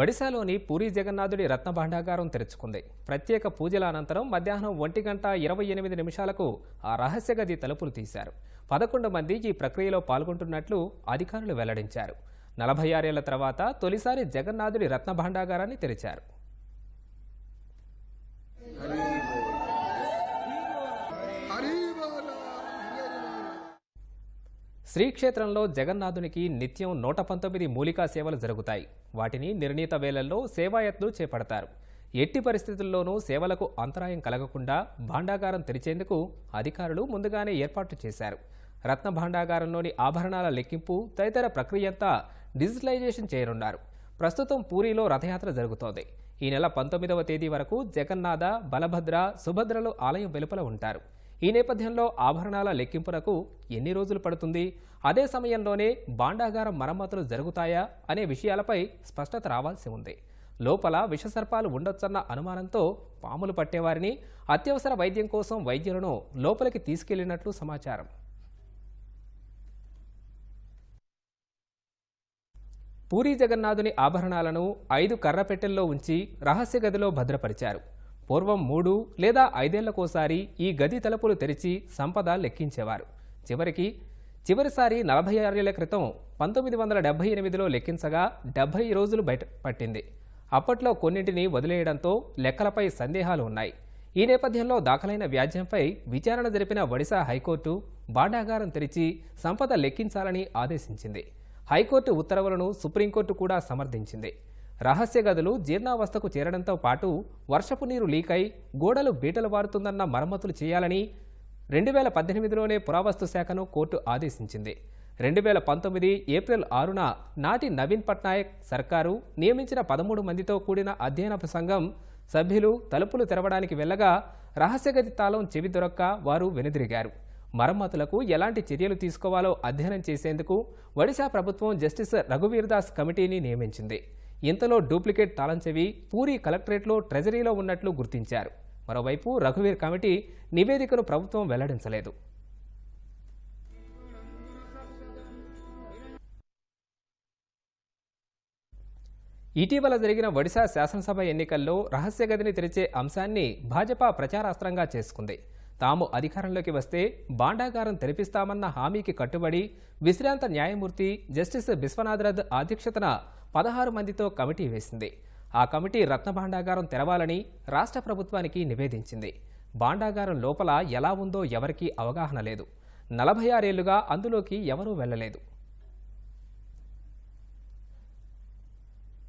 ఒడిశాలోని పూరీ జగన్నాథుడి రత్న భాండాగారం తెరుచుకుంది. ప్రత్యేక పూజల అనంతరం మధ్యాహ్నం 1:28 ఆ రహస్య గది తలుపులు తీశారు. 11 మంది ఈ ప్రక్రియలో పాల్గొంటున్నట్లు అధికారులు వెల్లడించారు. 46 ఏళ్ల తర్వాత తొలిసారి జగన్నాథుడి రత్న భాండాగారాన్ని తెరిచారు. శ్రీక్షేత్రంలో జగన్నాథునికి నిత్యం 119 మూలికా సేవలు జరుగుతాయి. వాటిని నిర్ణీత వేళల్లో సేవాయత్లు చేపడతారు. ఎట్టి పరిస్థితుల్లోనూ సేవలకు అంతరాయం కలగకుండా భాండాగారం తెరిచేందుకు అధికారులు ముందుగానే ఏర్పాట్లు చేశారు. రత్న భాండాగారంలోని ఆభరణాల లెక్కింపు తదితర ప్రక్రియంతా డిజిటలైజేషన్ చేయనున్నారు. ప్రస్తుతం పూరీలో రథయాత్ర జరుగుతోంది. ఈ నెల 19వ తేదీ వరకు జగన్నాథ, బలభద్ర, సుభద్రలు ఆలయం వెలుపల ఉంటారు. ఈ నేపథ్యంలో ఆభరణాల లెక్కింపునకు ఎన్ని రోజులు పడుతుంది, అదే సమయంలోనే భాండాగారం మరమ్మతులు జరుగుతాయా అనే విషయాలపై స్పష్టత రావాల్సి ఉంది. లోపల విషసర్పాలు ఉండొచ్చన్న అనుమానంతో పాములు పట్టేవారిని, అత్యవసర వైద్యం కోసం వైద్యులను లోపలికి తీసుకెళ్లినట్లు సమాచారం. పూరీ జగన్నాథుని ఆభరణాలను 5 కర్రపెట్టెల్లో ఉంచి రహస్య గదిలో భద్రపరిచారు. పూర్వం 3 లేదా 5 ఏళ్లకోసారి ఈ గది తలుపులు తెరిచి సంపద లెక్కించేవారు. చివరిసారి 46 ఏళ్ల క్రితం 1978లో లెక్కించగా 70 రోజులు బయట పట్టింది. అప్పట్లో కొన్నింటిని వదిలేయడంతో లెక్కలపై సందేహాలు ఉన్నాయి. ఈ నేపథ్యంలో దాఖలైన వ్యాజ్యంపై విచారణ జరిపిన ఒడిశా హైకోర్టు భాండాగారం తెరిచి సంపద లెక్కించాలని ఆదేశించింది. హైకోర్టు ఉత్తర్వులను సుప్రీంకోర్టు కూడా సమర్థించింది. రహస్య గదులు జీర్ణావస్థకు చేరడంతో పాటు వర్షపు నీరు లీకై గోడలు బీటలు వారుతుందన్న మరమ్మతులు చేయాలని 2018లోనే పురావస్తు శాఖను కోర్టు ఆదేశించింది. 2019 ఏప్రిల్ 6న నాటి నవీన్ పట్నాయక్ సర్కారు నియమించిన 13 మందితో కూడిన అధ్యయన సంఘం సభ్యులు తలుపులు తెరవడానికి వెళ్లగా రహస్యగది తాళం చెవి దొరక్క వారు వెనుదిరిగారు. మరమ్మతులకు ఎలాంటి చర్యలు తీసుకోవాలో అధ్యయనం చేసేందుకు ఒడిశా ప్రభుత్వం జస్టిస్ రఘువీర్దాస్ కమిటీని నియమించింది. ఇంతలో డూప్లికేట్ తాళం చెవి పూరీ కలెక్టరేట్లో ట్రెజరీలో ఉన్నట్లు గుర్తించారు. మరోవైపు రఘువీర్ కమిటీ నివేదికను ప్రభుత్వం వెల్లడించలేదు. ఇటీవల జరిగిన ఒడిశా శాసనసభ ఎన్నికల్లో రహస్య గదిని తెరిచే అంశాన్ని భాజపా ప్రచారాస్త్రంగా చేసుకుంది. తాము అధికారంలోకి వస్తే భాండాగారం తెరిపిస్తామన్న హామీకి కట్టుబడి విశ్రాంత న్యాయమూర్తి జస్టిస్ బిశ్వనాథ్ అధ్యక్షతన 16 మందితో కమిటీ వేసింది. ఆ కమిటీ రత్న భాండాగారం తెరవాలని రాష్ట్ర ప్రభుత్వానికి నివేదించింది. భాండాగారం లోపల ఎలా ఉందో ఎవరికీ అవగాహన లేదు. 46 ఏళ్లుగా అందులోకి ఎవరూ వెళ్లలేదు.